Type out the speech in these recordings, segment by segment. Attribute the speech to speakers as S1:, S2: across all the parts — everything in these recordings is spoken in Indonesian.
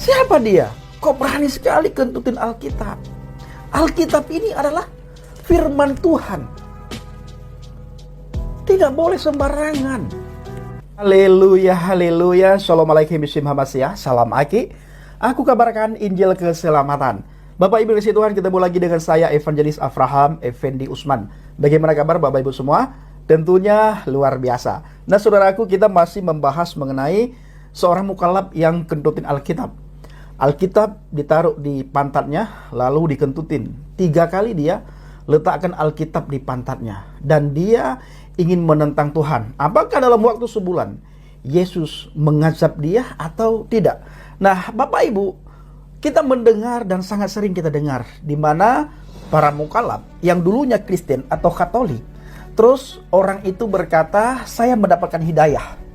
S1: Siapa dia? Kok berani sekali kentutin Alkitab? Alkitab ini adalah firman Tuhan. Tidak boleh sembarangan. Haleluya, haleluya. Assalamualaikum warahmatullahi wabarakatuh. Salam Aki. Aku kabarkan Injil keselamatan. Bapak Ibu kasih Tuhan, ketemu lagi dengan saya Evangelis Avraham Effendi Usman. Bagaimana kabar Bapak Ibu semua? Tentunya luar biasa. Nah saudaraku, kita masih membahas mengenai seorang mukallaf yang kentutin Alkitab. Alkitab ditaruh di pantatnya, lalu dikentutin. 3 kali dia letakkan Alkitab di pantatnya. Dan dia ingin menentang Tuhan. Apakah dalam waktu sebulan Yesus mengazab dia atau tidak? Nah Bapak Ibu, kita mendengar dan sangat sering kita dengar di mana para mukallaf yang dulunya Kristen atau Katolik, terus orang itu berkata, saya mendapatkan hidayah.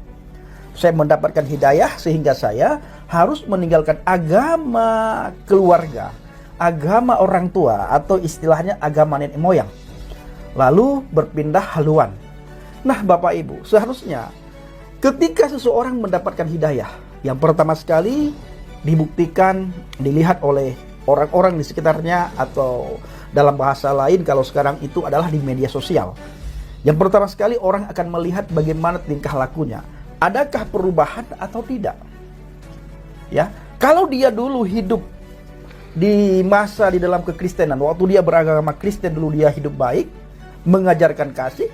S1: Saya mendapatkan hidayah sehingga saya harus meninggalkan agama keluarga, agama orang tua, atau istilahnya agama nenek moyang, lalu berpindah haluan. Nah Bapak Ibu, seharusnya ketika seseorang mendapatkan hidayah, yang pertama sekali dibuktikan, dilihat oleh orang-orang di sekitarnya, atau dalam bahasa lain kalau sekarang itu adalah di media sosial. Yang pertama sekali orang akan melihat bagaimana tingkah lakunya. Adakah perubahan atau tidak? Ya, kalau dia dulu hidup di masa di dalam kekristenan, waktu dia beragama Kristen dulu dia hidup baik, mengajarkan kasih,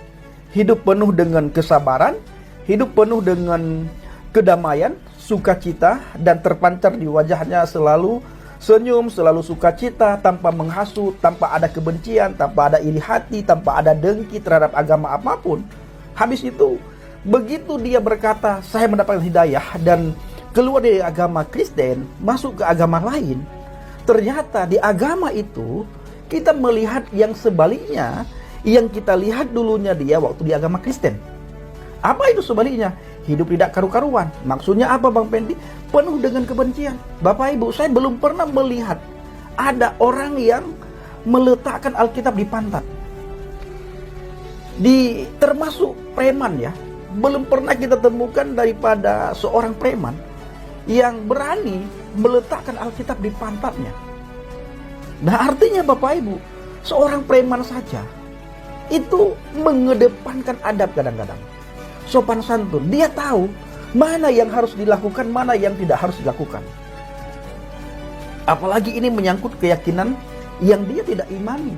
S1: hidup penuh dengan kesabaran, hidup penuh dengan kedamaian, sukacita, dan terpancar di wajahnya selalu senyum, selalu sukacita, tanpa menghasut, tanpa ada kebencian, tanpa ada iri hati, tanpa ada dengki terhadap agama apapun. Habis itu, begitu dia berkata, saya mendapatkan hidayah dan keluar dari agama Kristen, masuk ke agama lain, ternyata di agama itu kita melihat yang sebaliknya, yang kita lihat dulunya dia waktu di agama Kristen. Apa itu sebaliknya? Hidup tidak karu-karuan. Maksudnya apa Bang Pendi? Penuh dengan kebencian. Bapak Ibu, saya belum pernah melihat ada orang yang meletakkan Alkitab di pantat. Termasuk preman ya. Belum pernah kita temukan daripada seorang preman yang berani meletakkan Alkitab di pantatnya. Nah artinya Bapak Ibu, seorang preman saja itu mengedepankan adab kadang-kadang. Sopan santun, dia tahu mana yang harus dilakukan, mana yang tidak harus dilakukan. Apalagi ini menyangkut keyakinan yang dia tidak imani,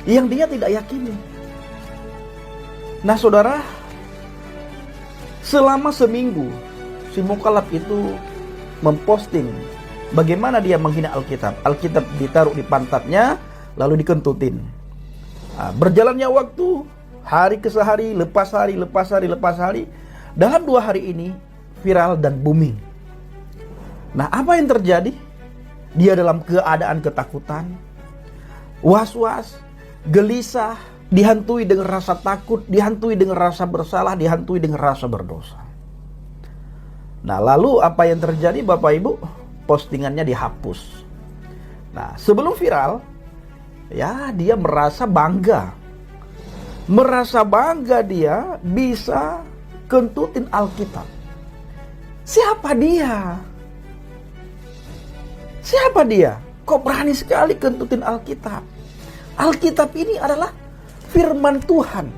S1: yang dia tidak yakini. Nah saudara, selama seminggu si mukallaf itu memposting bagaimana dia menghina Alkitab. Alkitab ditaruh di pantatnya, lalu dikentutin. Nah, berjalannya waktu, hari ke hari, lepas hari, lepas hari, lepas hari. Dalam 2 hari ini viral dan booming. Nah apa yang terjadi? Dia dalam keadaan ketakutan, was-was, gelisah, dihantui dengan rasa takut, dihantui dengan rasa bersalah, dihantui dengan rasa berdosa. Nah lalu apa yang terjadi Bapak Ibu? Postingannya dihapus. Nah sebelum viral, ya dia merasa bangga. Merasa bangga dia bisa kentutin Alkitab. Siapa dia? Siapa dia? Kok berani sekali kentutin Alkitab? Alkitab ini adalah firman Tuhan.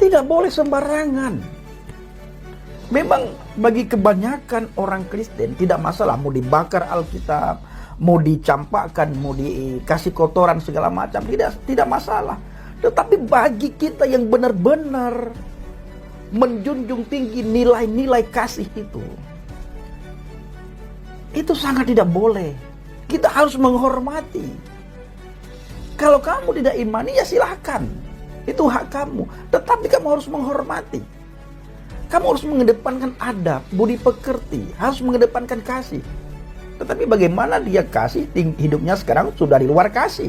S1: Tidak boleh sembarangan. Memang bagi kebanyakan orang Kristen tidak masalah mau dibakar Alkitab, mau dicampakkan, mau dikasih kotoran segala macam, tidak masalah. Tetapi bagi kita yang benar-benar menjunjung tinggi nilai-nilai kasih itu sangat tidak boleh. Kita harus menghormati. Kalau kamu tidak imani ya silahkan, itu hak kamu. Tetapi kamu harus menghormati. Kamu harus mengedepankan adab, budi pekerti, harus mengedepankan kasih. Tetapi bagaimana dia kasih, hidupnya sekarang sudah di luar kasih.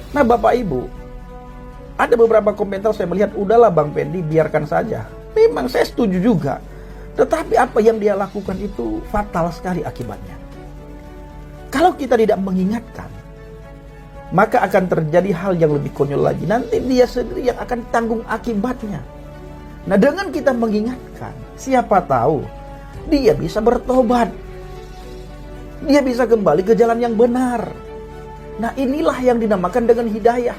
S1: Nah Bapak Ibu, ada beberapa komentar saya melihat, udahlah Bang Pendi biarkan saja. Memang saya setuju juga. Tetapi apa yang dia lakukan itu fatal sekali akibatnya. Kalau kita tidak mengingatkan, maka akan terjadi hal yang lebih konyol lagi. Nanti dia sendiri yang akan tanggung akibatnya. Nah dengan kita mengingatkan, siapa tahu dia bisa bertobat. Dia bisa kembali ke jalan yang benar. Nah, inilah yang dinamakan dengan hidayah.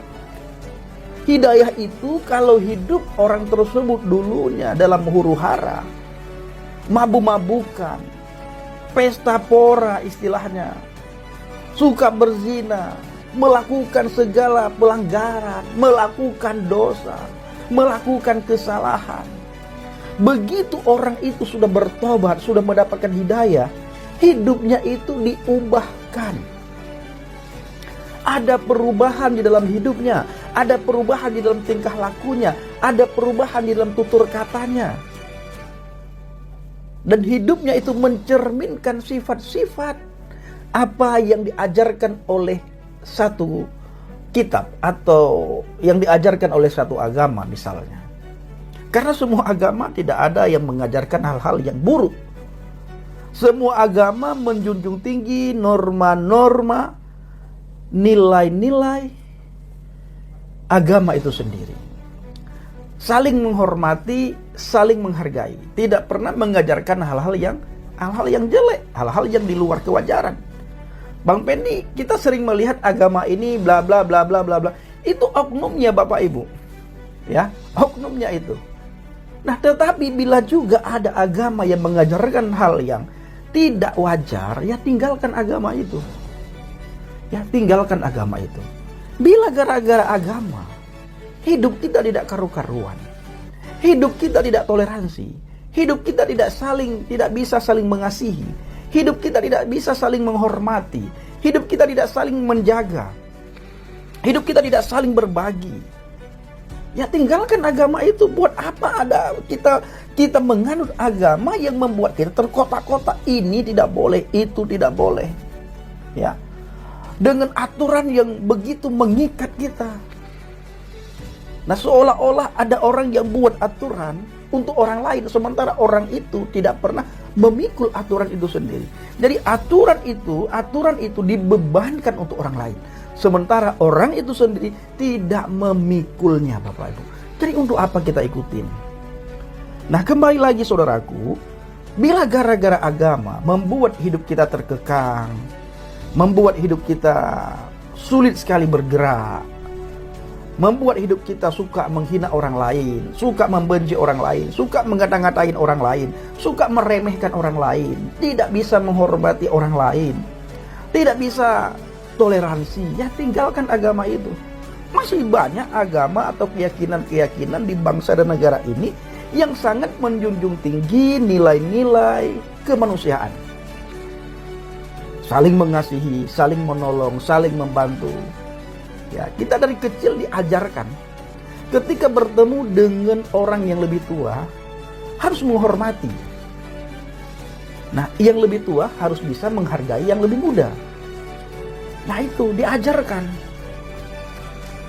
S1: Hidayah itu kalau hidup orang tersebut dulunya dalam huru-hara, mabuk-mabukan, pesta pora istilahnya, suka berzina, melakukan segala pelanggaran, melakukan dosa, melakukan kesalahan. Begitu orang itu sudah bertobat, sudah mendapatkan hidayah, hidupnya itu diubahkan. Ada perubahan di dalam hidupnya, ada perubahan di dalam tingkah lakunya, ada perubahan di dalam tutur katanya. Dan hidupnya itu mencerminkan sifat-sifat apa yang diajarkan oleh satu kitab atau yang diajarkan oleh satu agama misalnya. Karena semua agama tidak ada yang mengajarkan hal-hal yang buruk. Semua agama menjunjung tinggi norma-norma, nilai-nilai agama itu sendiri. Saling menghormati, saling menghargai. Tidak pernah mengajarkan hal-hal yang jelek, hal-hal yang di luar kewajaran. Bang Pendi, kita sering melihat agama ini bla bla bla bla bla bla. Itu oknumnya Bapak Ibu. Ya, oknumnya itu. Nah, tetapi bila juga ada agama yang mengajarkan hal yang tidak wajar, ya tinggalkan agama itu. Ya, tinggalkan agama itu. Bila gara-gara agama, hidup kita tidak karu-karuan. Hidup kita tidak toleransi. Hidup kita tidak bisa saling mengasihi. Hidup kita tidak bisa saling menghormati. Hidup kita tidak saling menjaga. Hidup kita tidak saling berbagi. Ya, tinggalkan agama itu. Buat apa ada kita menganut agama yang membuat kita terkotak-kotak. Ini tidak boleh, itu tidak boleh. Ya. Dengan aturan yang begitu mengikat kita. Nah, seolah-olah ada orang yang buat aturan untuk orang lain, sementara orang itu tidak pernah memikul aturan itu sendiri. Jadi aturan itu dibebankan untuk orang lain, sementara orang itu sendiri tidak memikulnya, Bapak Ibu. Jadi untuk apa kita ikutin? Nah, kembali lagi saudaraku, bila gara-gara agama membuat hidup kita terkekang, membuat hidup kita sulit sekali bergerak, membuat hidup kita suka menghina orang lain, suka membenci orang lain, suka mengata-ngatain orang lain, suka meremehkan orang lain, tidak bisa menghormati orang lain, tidak bisa toleransi, ya tinggalkan agama itu. Masih banyak agama atau keyakinan-keyakinan di bangsa dan negara ini yang sangat menjunjung tinggi nilai-nilai kemanusiaan. Saling mengasihi, saling menolong, saling membantu. Ya, kita dari kecil diajarkan ketika bertemu dengan orang yang lebih tua harus menghormati. Nah, yang lebih tua harus bisa menghargai yang lebih muda. Nah, itu diajarkan.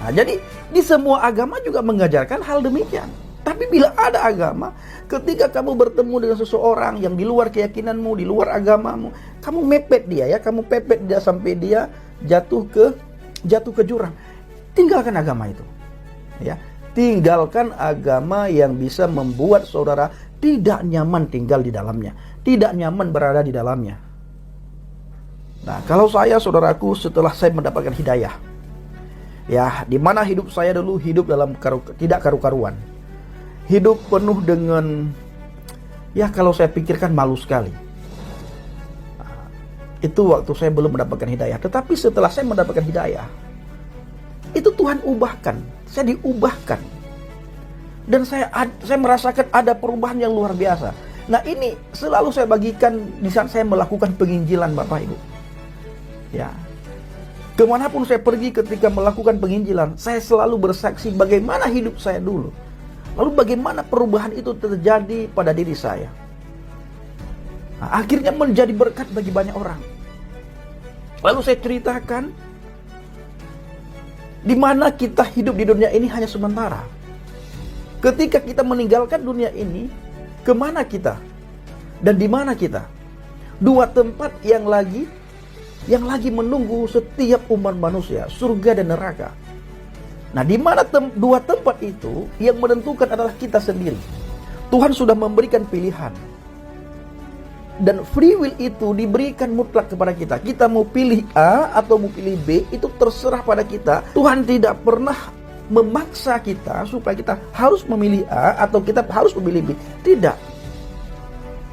S1: Nah, jadi di semua agama juga mengajarkan hal demikian. Tapi bila ada agama, ketika kamu bertemu dengan seseorang yang di luar keyakinanmu, di luar agamamu, kamu mepet dia ya, kamu pepet dia sampai dia jatuh ke jurang. Tinggalkan agama itu. Ya, tinggalkan agama yang bisa membuat saudara tidak nyaman tinggal di dalamnya, tidak nyaman berada di dalamnya. Nah, kalau saya, saudaraku, setelah saya mendapatkan hidayah, ya, di mana hidup saya dulu hidup dalam tidak karu-karuan. Hidup penuh dengan, ya kalau saya pikirkan malu sekali. Itu waktu saya belum mendapatkan hidayah. Tetapi setelah saya mendapatkan hidayah, itu Tuhan ubahkan. Saya diubahkan. Dan saya merasakan ada perubahan yang luar biasa. Nah, ini selalu saya bagikan di saat saya melakukan penginjilan, Bapak Ibu. Ya, kemanapun saya pergi ketika melakukan penginjilan, saya selalu bersaksi bagaimana hidup saya dulu. Lalu bagaimana perubahan itu terjadi pada diri saya. Nah, akhirnya menjadi berkat bagi banyak orang. Lalu saya ceritakan di mana kita hidup di dunia ini hanya sementara. Ketika kita meninggalkan dunia ini, kemana kita? Dan di mana kita? Dua tempat yang lagi menunggu setiap umat manusia, surga dan neraka. Nah, di mana dua tempat itu yang menentukan adalah kita sendiri. Tuhan sudah memberikan pilihan. Dan free will itu diberikan mutlak kepada kita. Kita mau pilih A atau mau pilih B, itu terserah pada kita. Tuhan tidak pernah memaksa kita supaya kita harus memilih A atau kita harus memilih B. Tidak.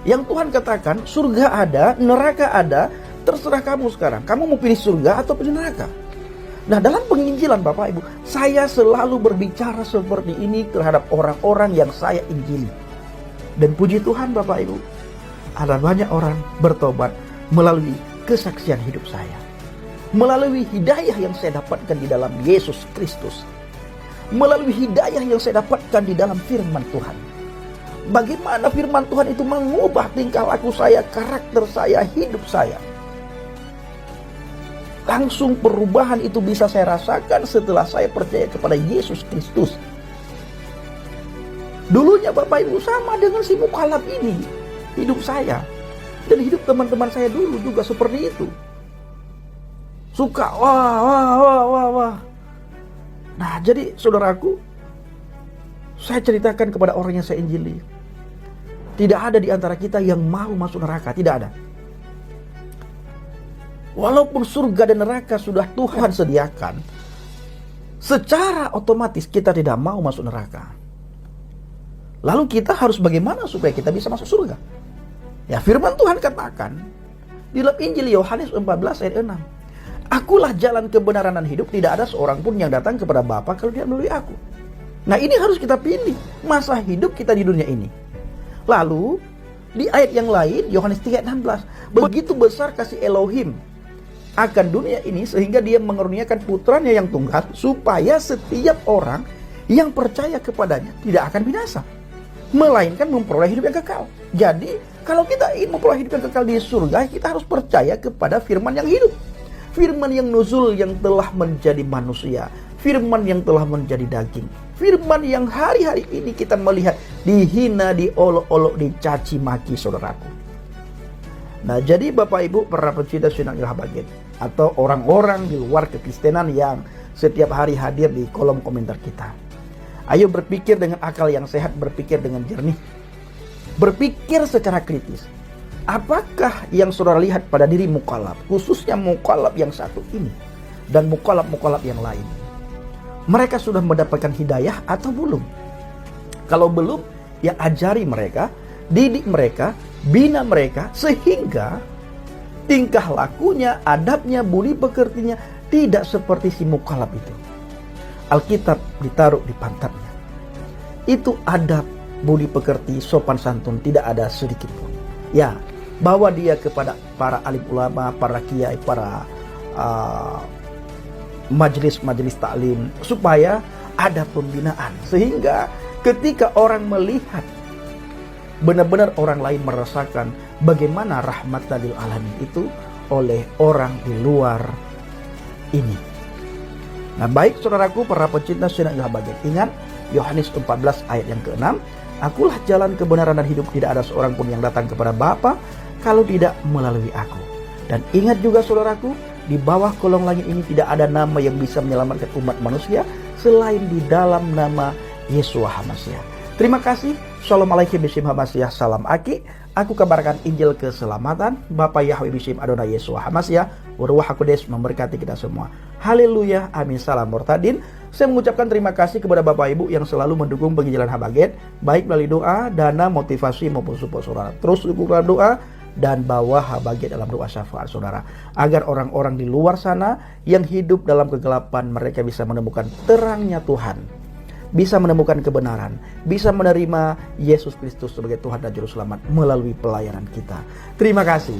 S1: Yang Tuhan katakan, surga ada, neraka ada, terserah kamu sekarang. Kamu mau pilih surga atau pilih neraka? Nah, dalam penginjilan Bapak Ibu, saya selalu berbicara seperti ini terhadap orang-orang yang saya injili. Dan puji Tuhan Bapak Ibu, ada banyak orang bertobat melalui kesaksian hidup saya. Melalui hidayah yang saya dapatkan di dalam Yesus Kristus. Melalui hidayah yang saya dapatkan di dalam firman Tuhan. Bagaimana firman Tuhan itu mengubah tingkah laku saya, karakter saya, hidup saya. Langsung perubahan itu bisa saya rasakan setelah saya percaya kepada Yesus Kristus. Dulunya Bapak Ibu sama dengan si mukhalaf ini. Hidup saya dan hidup teman-teman saya dulu juga seperti itu. Suka wah. Nah, jadi saudaraku, saya ceritakan kepada orang yang saya injili. Tidak ada di antara kita yang mau masuk neraka, tidak ada. Walaupun surga dan neraka sudah Tuhan sediakan, secara otomatis kita tidak mau masuk neraka. Lalu kita harus bagaimana supaya kita bisa masuk surga? Ya, firman Tuhan katakan di dalam Injil Yohanes 14 ayat 6. Akulah jalan kebenaran dan hidup, tidak ada seorang pun yang datang kepada Bapa kalau tidak melalui aku. Nah, ini harus kita pilih masa hidup kita di dunia ini. Lalu di ayat yang lain Yohanes 3 ayat 16, begitu besar kasih Elohim akan dunia ini sehingga dia mengaruniakan putranya yang tunggal supaya setiap orang yang percaya kepadanya tidak akan binasa, melainkan memperoleh hidup yang kekal. Jadi kalau kita ingin memperoleh hidup yang kekal di surga, kita harus percaya kepada firman yang hidup, firman yang nuzul, yang telah menjadi manusia, firman yang telah menjadi daging, firman yang hari-hari ini kita melihat dihina, diolok-olok, dicaci maki saudaraku. Nah, jadi Bapak Ibu para pecinta Sinar Ilaha Baget atau orang-orang di luar kekristenan yang setiap hari hadir di kolom komentar kita, ayo berpikir dengan akal yang sehat, berpikir dengan jernih, berpikir secara kritis. Apakah yang saudara lihat pada diri mukhalaf, khususnya mukhalaf yang satu ini dan mukhalaf-mukhalaf yang lain? Mereka sudah mendapatkan hidayah atau belum? Kalau belum, ya ajari mereka, didik mereka, bina mereka, sehingga tingkah lakunya, adabnya, budi pekertinya tidak seperti si mukhalaf itu. Alkitab ditaruh di pantatnya. Itu adab, budi pekerti, sopan santun, tidak ada sedikit pun. Ya, bawa dia kepada para alim ulama, para kiai, para majelis-majelis taklim, supaya ada pembinaan, sehingga ketika orang melihat, benar-benar orang lain merasakan bagaimana rahmatan lil alamin itu oleh orang di luar ini. Nah, baik saudaraku para pecinta Sinar Ilaha Baget, ingat Yohanes 14 ayat yang ke-6, akulah jalan kebenaran dan hidup, tidak ada seorang pun yang datang kepada Bapa kalau tidak melalui aku. Dan ingat juga saudaraku, di bawah kolong langit ini tidak ada nama yang bisa menyelamatkan umat manusia selain di dalam nama Yeshua HaMashiach. Terima kasih. Shalom alaikum bishim HaMashiach. Salam Aki. Aku kabarkan Injil keselamatan. Bapa Yahweh bishim Adonai Yeshua HaMashiach. Waruah HaKodesh memberkati kita semua. Haleluya. Amin. Salam Mortadin. Saya mengucapkan terima kasih kepada Bapak Ibu yang selalu mendukung penginjilan Habaget, baik melalui doa, dana, motivasi maupun support saudara. Terus dukunglah doa dan bawa Habaget dalam doa syafaat saudara, agar orang-orang di luar sana yang hidup dalam kegelapan, mereka bisa menemukan terangnya Tuhan, bisa menemukan kebenaran, bisa menerima Yesus Kristus sebagai Tuhan dan Juru Selamat melalui pelayanan kita. Terima kasih.